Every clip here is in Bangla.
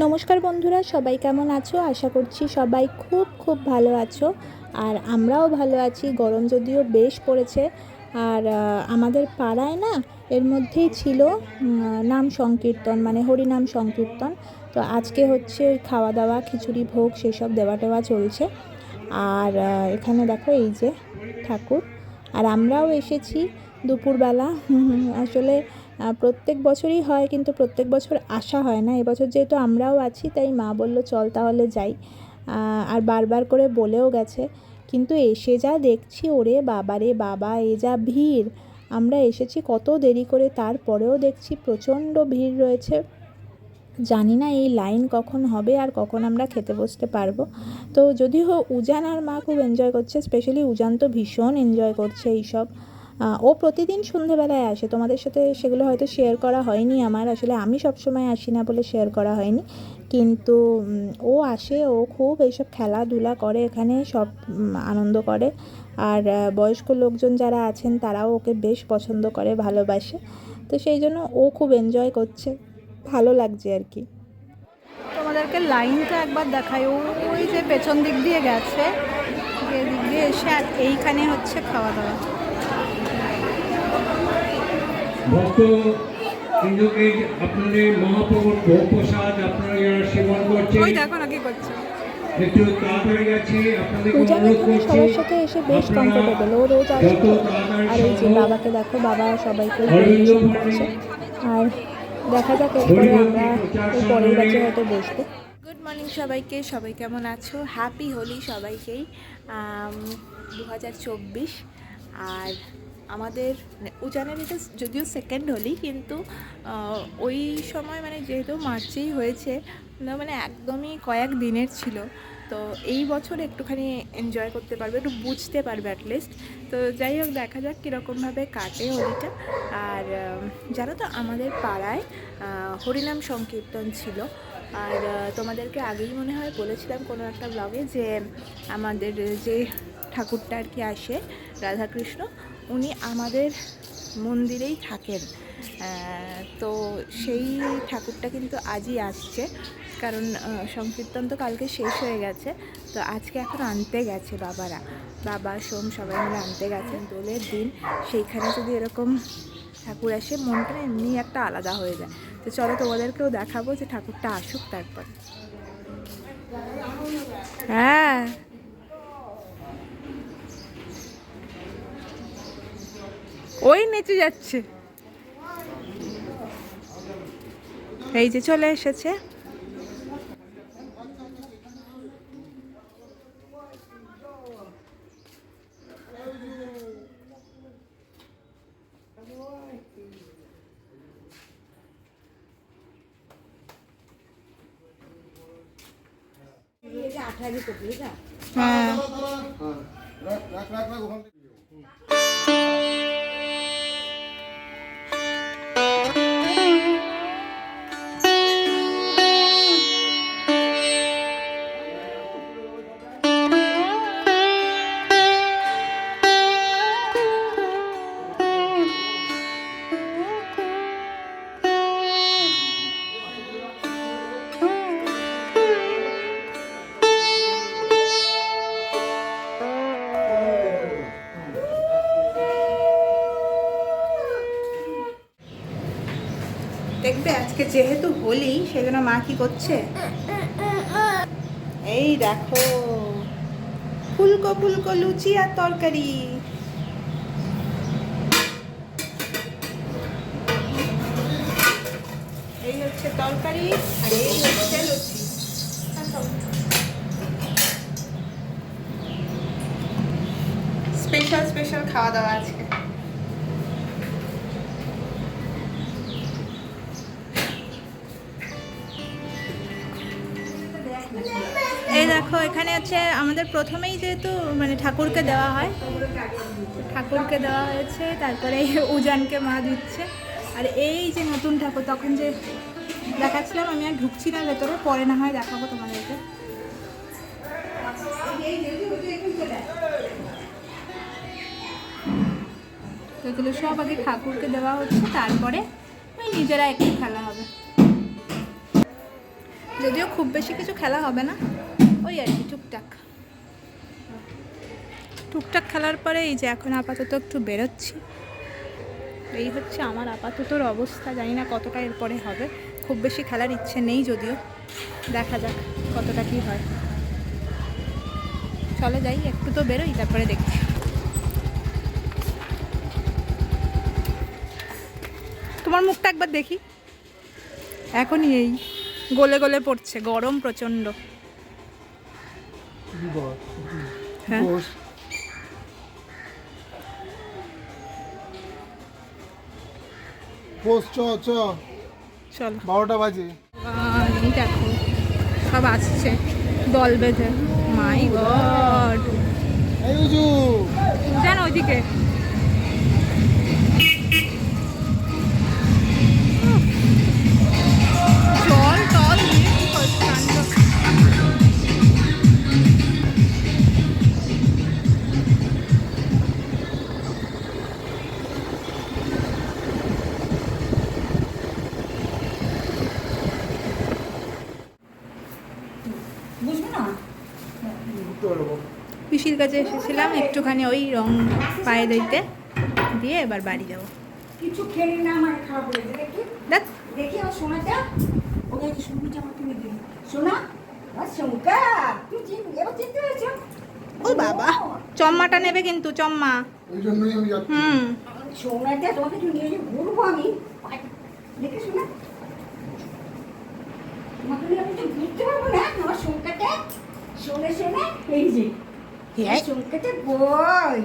নমস্কার বন্ধুরা, সবাই কেমন আছো? আশা করছি সবাই খুব খুব ভালো আছো। আর আমরাও ভালো আছি। গরম যদিও বেশ পড়েছে। আর আমাদের পাড়ায় না এর মধ্যেই ছিল নাম সংকীর্তন, মানে হরিনাম সংকীর্তন। তো আজকে হচ্ছে ওই খাওয়া দাওয়া, খিচুড়ি ভোগ সেসব দেওয়া টেওয়া চলছে। আর এখানে দেখো এই যে ঠাকুর, আর আমরাও এসেছি দুপুরবেলা। আসলে প্রত্যেক বছরই হয়, কিন্তু প্রত্যেক বছর আসা হয় না। এবছর যেহেতু আমরাও আছি তাই মা বলল চল তাহলে যাই। আর বারবার করে বলেও গেছে, কিন্তু এসে যা দেখছি, ওরে বাবা রে বাবা, এ যা ভিড়! আমরা এসেছি কত দেরি করে, তারপরেও দেখছি প্রচণ্ড ভিড় রয়েছে। জানি না এই লাইন কখন হবে আর কখন আমরা খেতে বসতে পারবো। তো যদিও উজান আর মা খুব এনজয় করছে, স্পেশালি উজান তো ভীষণ এনজয় করছে এইসব। ও প্রতিদিন সন্ধেবেলায় আসে, তোমাদের সাথে সেগুলো হয়তো শেয়ার করা হয়নি আমার, আসলে আমি সবসময় আসি না বলে শেয়ার করা হয়নি। কিন্তু ও আসে, ও খুব এইসব খেলাধুলা করে, এখানে সব আনন্দ করে। আর বয়স্ক লোকজন যারা আছেন তারাও ওকে বেশ পছন্দ করে, ভালোবাসে। তো সেই জন্য ও খুব এনজয় করছে, ভালো লাগছে আর কি। তোমাদেরকে লাইনটা একবার দেখাই, ওই যে পেছন দিক দিয়ে গেছে, এদিক দিয়ে এসে আর এইখানে হচ্ছে খাওয়া দাওয়া। ভক্ত ইন্দ্রকে আপনাদের মহাপ্রভুর ভোগ প্রসাদ আপনারা যারা সেবন করছেন, ওই দেখো না কি করছে, একটু তাড়াতাড়ি গেছে আপনাদেরকে পূজা অনুরোধ এখানে করছি সবার সাথে এসে বেশ কমফোর্টেবল, ও রোজ আসে যত তো। তাড়াতাড়ি আর এই যে সম্ভব বাবাকে দেখো, বাবা সবাইকে অরবিন্দ পরিবেশন পণ্ডিত করছে। আর দেখা যাক এরপরে আমরা প্রচার ওই পরের সম্মেলনে ব্যাচে হয়তো বসবো। গুড মর্নিং সবাইকে, সবাই কেমন আছো? হ্যাপি হোলি সবাইকেই। 2024। আর আমাদের উজানের এটা যদিও সেকেন্ড হোলি, কিন্তু ওই সময় মানে যেহেতু মার্চেই হয়েছে, মানে একদমই কয়েক দিনের ছিল। তো এই বছর একটুখানি এনজয় করতে পারবে, একটু বুঝতে পারবে অ্যাটলিস্ট। তো যাই হোক, দেখা যাক কীরকমভাবে কাটে হোলিটা। আর জানো তো আমাদের পাড়ায় হরিনাম সংকীর্তন ছিল। আর তোমাদেরকে আগেই মনে হয় বলেছিলাম কোনো একটা ব্লগে যে আমাদের যে ঠাকুরটা আর কি আসে, রাধাকৃষ্ণ, উনি আমাদের মন্দিরেই থাকেন। তো সেই ঠাকুরটা কিন্তু আজই আসছে, কারণ সংকীর্তন তো কালকে শেষ হয়ে গেছে। তো আজকে এখন আনতে গেছে বাবারা, বাবা সোম সবাই মিলে আনতে গেছেন। দোলের দিন সেইখানে যদি এরকম ঠাকুর আসে, মনটা এমনি একটা আলাদা হয়ে যায়। তো চলো তোমাদেরকেও দেখাবো যে ঠাকুরটা আসুক তারপর। হ্যাঁ, ওই নেচে যাচ্ছে, এই যে চলে এসেছে। হ্যাঁ, দেখবে আজকে যেহেতু হোলি, সেজন্য মা কি করছে, এই দেখো ফুলকো ফুলকো লুচি আর তরকারি। এই হচ্ছে তরকারি আর এই হচ্ছে লুচি। স্পেশাল স্পেশাল খাওয়া দাওয়া আজকে। এই দেখো, এখানে হচ্ছে আমাদের প্রথমেই যেহেতু মানে ঠাকুরকে দেওয়া হয়, ঠাকুরকে দেওয়া হয়েছে, তারপরে উজানকে মা দিচ্ছে। আর এই যে নতুন ঠাকুর, তখন যে দেখাচ্ছিলাম, আমি আর ঢুকছি না ভেতরে, পরে না হয় দেখাবো তোমাদেরকে। এগুলো সব আগে ঠাকুরকে দেওয়া হচ্ছে, তারপরে ওই নিজেরা একটু খেলা হবে। যদিও খুব বেশি কিছু খেলা হবে না, ওই আর কি টুকটাক টুকটাক খেলার পরে এই যে এখন আপাতত একটু বেরোচ্ছি। এই হচ্ছে আমার আপাততর অবস্থা, জানি না কতটা এরপরে হবে। খুব বেশি খেলার ইচ্ছে নেই যদিও, দেখা যাক কতটা কী হয়। চলে যাই, একটু তো বেরোই, তারপরে দেখছি। তোমার মুখটা একবার দেখি, এখনই এই গলে গলে পড়ছে, গরম প্রচণ্ড। হ্যাঁ চলো 12টা বাজে। এই দেখো সব আসছে দল বেঁধে। মাই গড, জানো ওইদিকে জল টল নিয়ে কি করছে কাণ্ড। পিসির কাছে এসেছিলাম একটুখানি ওই রং পায়ে দিতে দিয়ে এবার বাড়ি যাবো। কিছু খেলি না, আমার খারাপ লেগেছে। দেখি দেখ দেখি আমার সোনাটা, ওকে সোনাটা আমার তুমি দিন সোনা, আর সোনকা তুই এবার চিনতে পেরেছো? ও বাবা, চম্মাটা নেবে কিন্তু, চম্মা। ওই জন্যই আমি যাচ্ছি। সোনাটা তোমাকে একটু নিয়ে ঘুরবো আমি, দেখে শোনা, তোমাকে নিয়ে আমি তো ঘুরতে পারবো না। আমার সোনকাটা শোনে শোনে, এই যে সোনকাটা বই,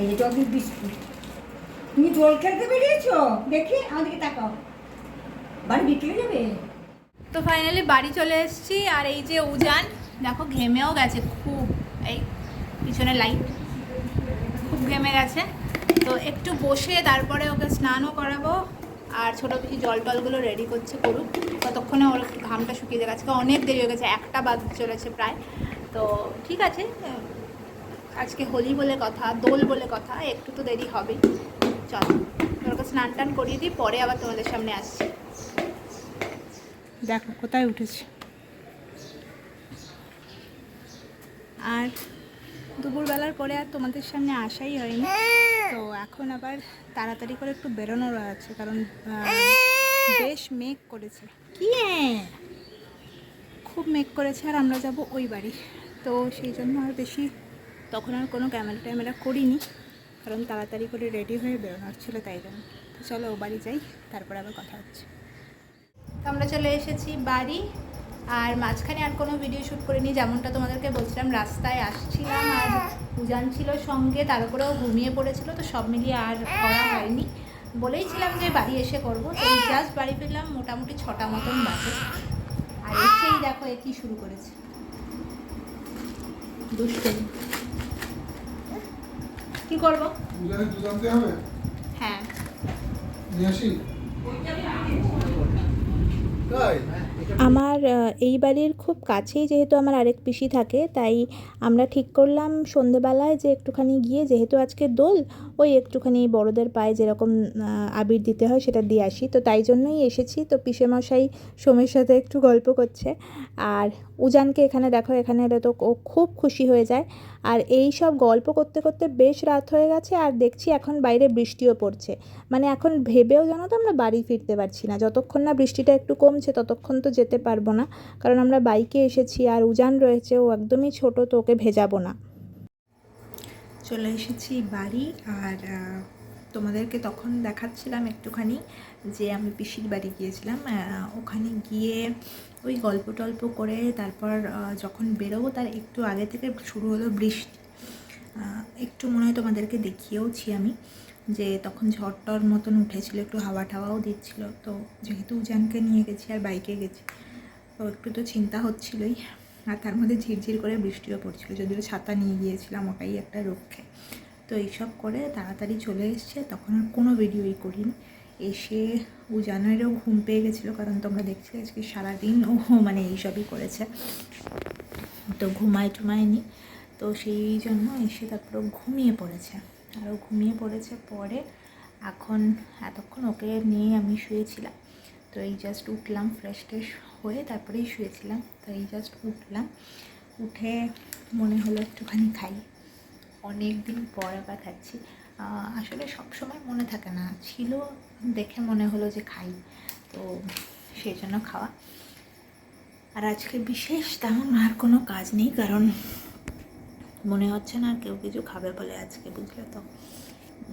এই যে টপিক বিস্কুট। তুমি দোল খেলতে বেরিয়েছো? দেখি আমাদেরকে তাকাও, বাড়ি বিকেলে যাবে? তো ফাইনালি বাড়ি চলে এসেছি। আর এই যে উজান দেখো ঘেমেও গেছে খুব, এই পিছনে লাইট, খুব ঘেমে গেছে। তো একটু বসে তারপরে ওকে স্নানও করাবো। আর ছোটো পিসি জল টলগুলো রেডি করছে, করুক, ততক্ষণে ওর একটু ঘামটা শুকিয়ে যাবে। আজকে অনেক দেরি হয়ে গেছে, 1টা বাজতে চলেছে প্রায়। তো ঠিক আছে, আজকে হোলি বলে কথা, দোল বলে কথা, একটু তো দেরি হবেই। চলো ওকে স্নান টান করিয়ে দিই, পরে আবার তোমাদের সামনে আসছি। দেখো কোথায় উঠেছে। আর দুপুরবেলার পরে আর তোমাদের সামনে আসাই হয়নি, তো এখন আবার তাড়াতাড়ি করে একটু বেরোনোর আছে, কারণ বেশ মেঘ করেছে। কি খুব মেঘ করেছে, আর আমরা যাব ওই বাড়ি। তো সেই জন্য আর বেশি তখন আর কোনো ক্যামেরা করিনি, কারণ তাড়াতাড়ি করে রেডি হয়ে বেরোনোর ছিল, তাই জন্য। তো চলো ও বাড়ি যাই, তারপর আবার কথা হচ্ছে। তো আমরা চলে এসেছি বাড়ি, আর মাঝখানে আর কোনো ভিডিও শ্যুট করিনি। যেমনটা তোমাদেরকে বলছিলাম, রাস্তায় আসছিলাম আর উজান ছিল সঙ্গে, তার উপরেও ঘুমিয়ে পড়েছিল, তো সব মিলিয়ে আর করা হয়নি। বলেইছিলাম যে বাড়ি এসে করবো, তো জাস্ট বাড়ি ফিরলাম মোটামুটি 6টা মতন বাজে। আর এসেই দেখো এ কী শুরু করেছে, দুষ্টুমি। কী করবো? দুধ আনতে হবে? হ্যাঁ নিয়ে আসি। তাই আমার এই বাড়ির খুব কাছেই যেহেতু আমার আরেক পিসি থাকে, তাই আমরা ঠিক করলাম সন্ধেবেলায় যে একটুখানি গিয়ে, যেহেতু আজকে দোল, ওই একটুখানি বড়দের পায়ে যেরকম আবির দিতে হয় সেটা দিয়ে আসি। তো তাই জন্যই এসেছি। তো পিসেমশাই সোমের সাথে একটু গল্প করছে, আর উজানকে এখানে দেখো, এখানে এলে তো ও খুব খুশি হয়ে যায়। আর এই সব গল্প করতে করতে বেশ রাত হয়ে গেছে, আর দেখছি এখন বাইরে বৃষ্টিও পড়ছে। মানে এখন ভেবেও জানো তো আমরা বাড়ি ফিরতে পারছি না, যতক্ষণ না বৃষ্টিটা একটু কমছে ততক্ষণ তো যেতে পারবো না, কারণ আমরা বাইকে এসেছি আর উজান রয়েছে, ও একদমই ছোট, তো ওকে ভেজাবো না। চলে এসেছি বাড়ি, আর তোমাদেরকে তখন দেখাচ্ছিলাম একটুখানি যে আমি পিসির বাড়ি গিয়েছিলাম। ওখানে গিয়ে ওই গল্প টল্প করে তারপর যখন বেরোবো তার একটু আগে থেকে শুরু হলো বৃষ্টি। একটু মনে হয় তোমাদেরকে দেখিয়েওছি আমি, যে তখন ঝড়টর মতন উঠেছিল, একটু হাওয়া টাওয়াও দিচ্ছিল। তো যেহেতু উজানকে নিয়ে গেছি আর বাইকে গেছি, তো একটু তো চিন্তা হচ্ছিলোই। আর তার মধ্যে ঝিরঝির করে বৃষ্টিও পড়ছিল, যদিও ছাতা নিয়ে গিয়েছিলাম, ওটাই একটা রক্ষে। তো এইসব করে তাড়াতাড়ি চলে এসছে, তখন আর কোনো ভিডিওই করিনি। এসে উজানেরও ঘুম পেয়ে গেছিলো, কারণ তোমরা দেখছি আজকে সারাদিন ও মানে এইসবই করেছে, তো ঘুমায়নি। তো সেই জন্য এসে তারপর ঘুমিয়ে পড়েছে, আরও ঘুমিয়ে পড়েছে। পরে এখন এতক্ষণ ওকে নিয়ে আমি শুয়েছিলাম, তো তো এই জাস্ট উঠলাম, ফ্রেশ ট্রেশ হয়ে তারপরেই শুয়েছিলাম। তো এই জাস্ট উঠলাম, উঠে মনে হলো একটুখানি খাই। অনেক দিন পর আবার খাচ্ছি। আসলে সব সময় মনে থাকে না, ছিল দেখে মনে হলো যে খাই, তো সেই জন্য খাওয়া। আর আজকে বিশেষ তেমন আর কোনো কাজ নেই, কারণ মনে হচ্ছে না আর কেউ কিছু খাবে বলে আজকে, বুঝলে তো।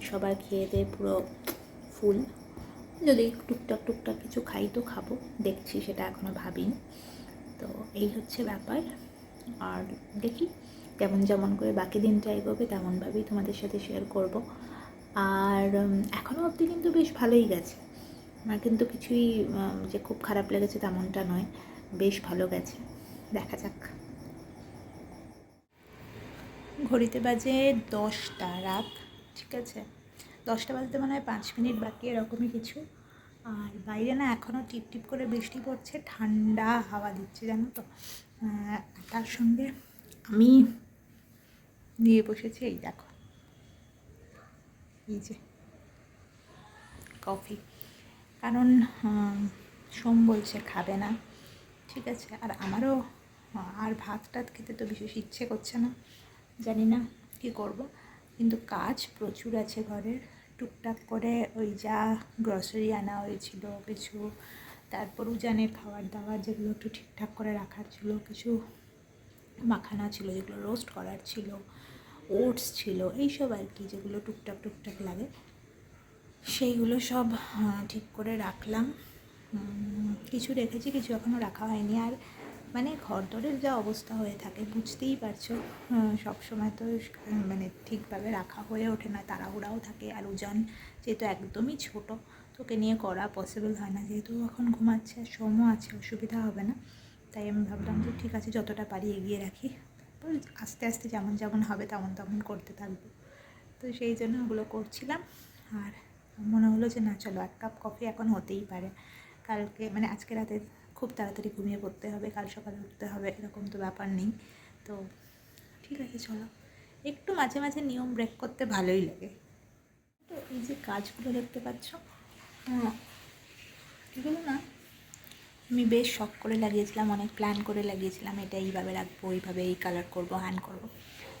সবার খেয়ে দিয়ে পুরো ফুল। যদি টুকটাক টুকটাক কিছু খাই তো খাবো, দেখছি, সেটা এখনও ভাবিনি। তো এই হচ্ছে ব্যাপার। আর দেখি যেমন যেমন করে বাকি দিনটা এগোবে তেমনভাবেই তোমাদের সাথে শেয়ার করব। আর এখনও অবধি কিন্তু বেশ ভালোই গেছে, আমার কিন্তু কিছুই যে খুব খারাপ লেগেছে তেমনটা নয়, বেশ ভালো গেছে। দেখা যাক। ঘড়িতে বাজে 10টা রাত, ঠিক আছে, 10টা বাজতে মনে হয় 5 মিনিট বাকি, এরকমই কিছু। আর বাইরে না এখনও টিপ টিপ করে বৃষ্টি পড়ছে, ঠান্ডা হাওয়া দিচ্ছে, জানো তো। তার সঙ্গে আমি নিয়ে বসেছি, এই দেখো, এই যে কফি, কারণ সোম বলছে খাবে না, ঠিক আছে। আর আমারও আর ভাত টাত খেতে তো বিশেষ ইচ্ছে করছে না, জানি না কী করব। কিন্তু কাজ প্রচুর আছে ঘরের, টুকটাক করে ওই যা গ্রসারি আনা হয়েছিল কিছু, তারপর উজানের খাবার দাবার যেগুলো একটু ঠিকঠাক করে রাখার ছিল, কিছু মাখানা ছিল যেগুলো রোস্ট করার ছিল, ওটস ছিল, এইসব আর কি, যেগুলো টুকটাক টুকটাক লাগে, সেইগুলো সব ঠিক করে রাখলাম। কিছু রেখেছি, কিছু এখনও রাখা হয়নি। আর মানে ঘরদোরের যা অবস্থা হয়ে থাকে বুঝতেই পারছো, সব সময় তো মানে ঠিকভাবে রাখা হয়ে ওঠে না, তাড়াহুড়াও থাকে। আর উজান যেহেতু একদমই ছোট, তোকে নিয়ে করা পসিবল হয় না, যেহেতু এখন ঘুমাচ্ছে আর সোমও আছে, অসুবিধা হবে না। তাই আমি ভাবলাম যে ঠিক আছে, যতটা পারি এগিয়ে রাখি, তারপর আস্তে আস্তে যেমন যেমন হবে তেমন তেমন করতে থাকবো। তো সেই জন্য ওগুলো করছিলাম। আর মনে হলো যে না, চলো 1 কাপ কফি এখন হতেই পারে। কালকে মানে আজকে রাতে খুব তাড়াতাড়ি ঘুমিয়ে পড়তে হবে, কাল সকালে উঠতে হবে, এরকম তো ব্যাপার নেই। তো ঠিক আছে, চলো, একটু মাঝে মাঝে নিয়ম ব্রেক করতে ভালোই লাগে। তো এই যে কাজগুলো দেখতে পাচ্ছ, এগুলো না আমি বেশ শখ করে লাগিয়েছিলাম, অনেক প্ল্যান করে লাগিয়েছিলাম, এটা এইভাবে রাখবো, এইভাবে এই কালার করবো, হ্যান করবো।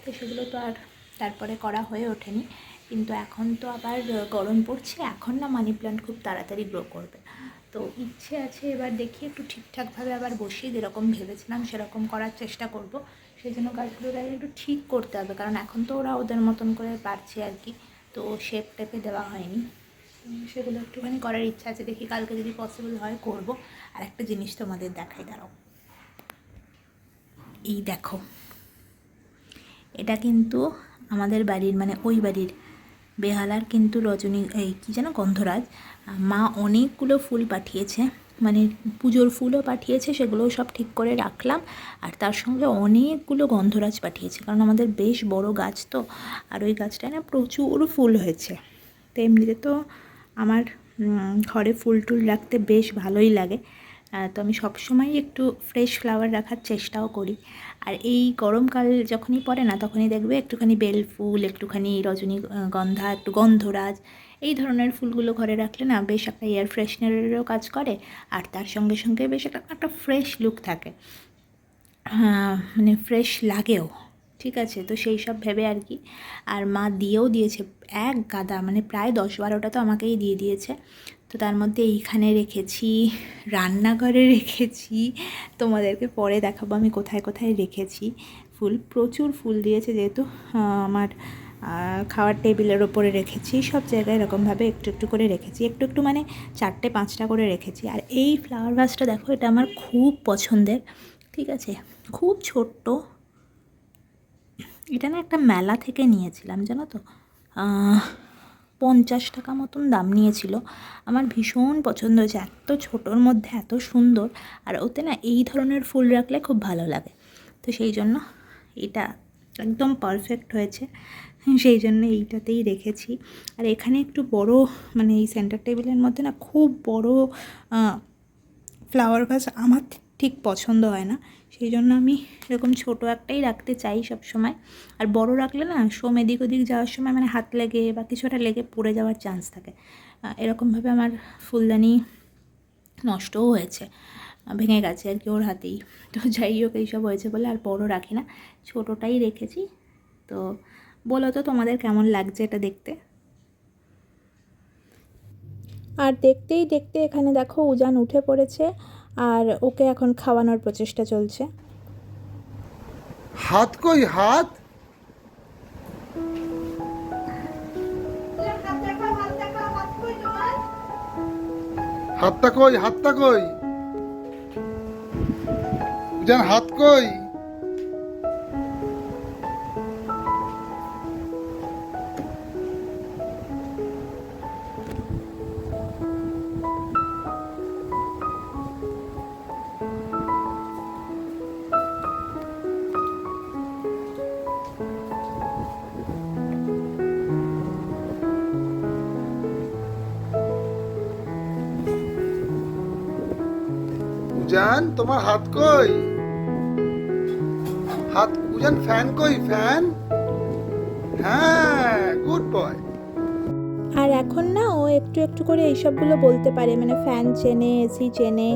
তো সেগুলো তো আর তারপরে করা হয়ে ওঠেনি। কিন্তু এখন তো আবার গরম পড়ছে, এখন না মানি প্ল্যান্ট খুব তাড়াতাড়ি গ্রো করবে। তো ইচ্ছে আছে এবার দেখি একটু ঠিকঠাকভাবে আবার বসিয়ে যেরকম ভেবেছিলাম সেরকম করার চেষ্টা করব। সেই জন্য গাছগুলোর আগে একটু ঠিক করতে হবে, কারণ এখন তো ওরা ওদের মতন করে পারছে আর কি, তো শেপ টেপে দেওয়া হয়নি। সেগুলো একটুখানি করার ইচ্ছা আছে, দেখি কালকে যদি পসিবল হয় করব। আর একটা জিনিস তোমাদের দেখাই, দাঁড়াও, এই দেখো, এটা কিন্তু আমাদের বাড়ির মানে ওই বাড়ির বেহালার কিন্তু রজনী, এই কী যেন, গন্ধরাজ। মা অনেকগুলো ফুল পাঠিয়েছে, মানে পুজোর ফুলও পাঠিয়েছে, সেগুলোও সব ঠিক করে রাখলাম। আর তার সঙ্গে অনেকগুলো গন্ধরাজ পাঠিয়েছে, কারণ আমাদের বেশ বড় গাছ তো, আর ওই গাছটায় না প্রচুর ফুল হয়েছে। তো এমনিতে তো আমার ঘরে ফুল টুল রাখতে বেশ ভালোই লাগে, তো আমি সবসময়ই একটু ফ্রেশ ফ্লাওয়ার রাখার চেষ্টাও করি। আর এই গরমকাল যখনই পড়ে না, তখনই দেখবে একটুখানি বেল ফুল, একটুখানি রজনীগন্ধা, একটু গন্ধরাজ, এই ধরনের ফুলগুলো ঘরে রাখলে না বেশ একটা এয়ার ফ্রেশনারেরও কাজ করে, আর তার সঙ্গে সঙ্গে বেশ একটা ফ্রেশ লুক থাকে, মানে ফ্রেশ লাগেও, ঠিক আছে। তো সেই সব ভেবে আর কি। আর মা দিয়েও দিয়েছে এক গাদা, মানে প্রায় 10-12টা তো আমাকেই দিয়ে দিয়েছে। তো তার মধ্যে এইখানে রেখেছি, রান্নাঘরে রেখেছি, তোমাদেরকে পরে দেখাবো আমি কোথায় কোথায় রেখেছি ফুল। প্রচুর ফুল দিয়েছে, যেহেতু আমার খাওয়ার টেবিলের ওপরে রেখেছি, সব জায়গায় এরকমভাবে একটু একটু করে রেখেছি, একটু একটু মানে 4-5টা করে রেখেছি। আর এই ফ্লাওয়ার ভাসটা দেখো, এটা আমার খুব পছন্দের, ঠিক আছে, খুব ছোট্ট। এটা না একটা মেলা থেকে নিয়েছিলাম, জানো তো, 50 টাকা মতন দাম নিয়েছিল। আমার ভীষণ পছন্দ হয়েছে, এত ছোটোর মধ্যে এত সুন্দর, আর ওতে না এই ধরনের ফুল রাখলে খুব ভালো লাগে। তো সেই জন্য এটা একদম পারফেক্ট হয়েছে, সেই জন্য এইটাতেই রেখেছি। আর এখানে একটু বড়, মানে এই সেন্টার টেবিলের মধ্যে না খুব বড় ফ্লাওয়ার ভাস আমার ঠিক পছন্দ হয় না, সেই জন্য আমি এরকম ছোটো একটাই রাখতে চাই সব সময়। আর বড় রাখলে না সোম এদিক ওদিক যাওয়ার সময় মানে হাত লেগে বা কিছুটা লেগে পড়ে যাওয়ার চান্স থাকে। এরকমভাবে আমার ফুলদানি নষ্টও হয়েছে, ভেঙে গেছে আর কি ওর হাতেই। তো যাই হোক এইসব হয়েছে বলে আর বড় রাখি না, ছোটোটাই রেখেছি। তো বলো তো তোমাদের কেমন লাগছে এটা দেখতে। আর দেখতেই দেখতে এখানে দেখো উজান উঠে পড়েছে আর ওকে এখন খাওয়ানোর প্রচেষ্টা চলছে। হাত কই হাত? হাতটা কই? হাতটা কই? উজান হাত কই? উজান তোমার হাত কই? হাত উজান, ফ্যান কই? ফ্যান? হ্যাঁ, গুড বয়। আর এখন না ও একটু একটু করে এইসবগুলো বলতে পারে, মানে ফ্যান চেনে, এসি চেনে,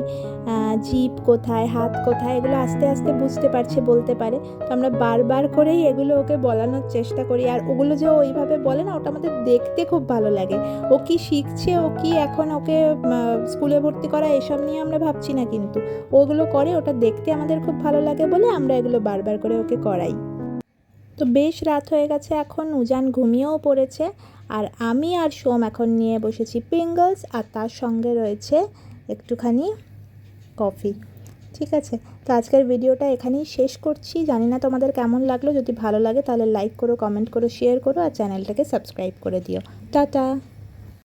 জিপ কোথায়, হাত কোথায়, এগুলো আস্তে আস্তে বুঝতে পারছে, বলতে পারে। তো আমরা বারবার করেই এগুলো ওকে বলানোর চেষ্টা করি। আর ওগুলো যে ওইভাবে বলে না, ওটা আমাদের দেখতে খুব ভালো লাগে। ও কি শিখছে, ও কি এখন ওকে স্কুলে ভর্তি করা এসব নিয়ে আমরা ভাবছি না, কিন্তু ওগুলো করে, ওটা দেখতে আমাদের খুব ভালো লাগে বলে আমরা এগুলো বারবার করে ওকে করাই। তো বেশ রাত হয়ে গেছে এখন, উজান ঘুমিয়েও পড়েছে। আর আমি আর সোম এখন নিয়ে বসেছি পিঙ্গলস, আর তার সঙ্গে রয়েছে একটুখানি কফি। ঠিক আছে, তো আজকের ভিডিওটা এখানেই শেষ করছি। জানি না তোমাদের কেমন লাগলো, যদি ভালো লাগে তাহলে লাইক করো, কমেন্ট করো, শেয়ার করো আর চ্যানেলটাকে সাবস্ক্রাইব করে দিও। টাটা।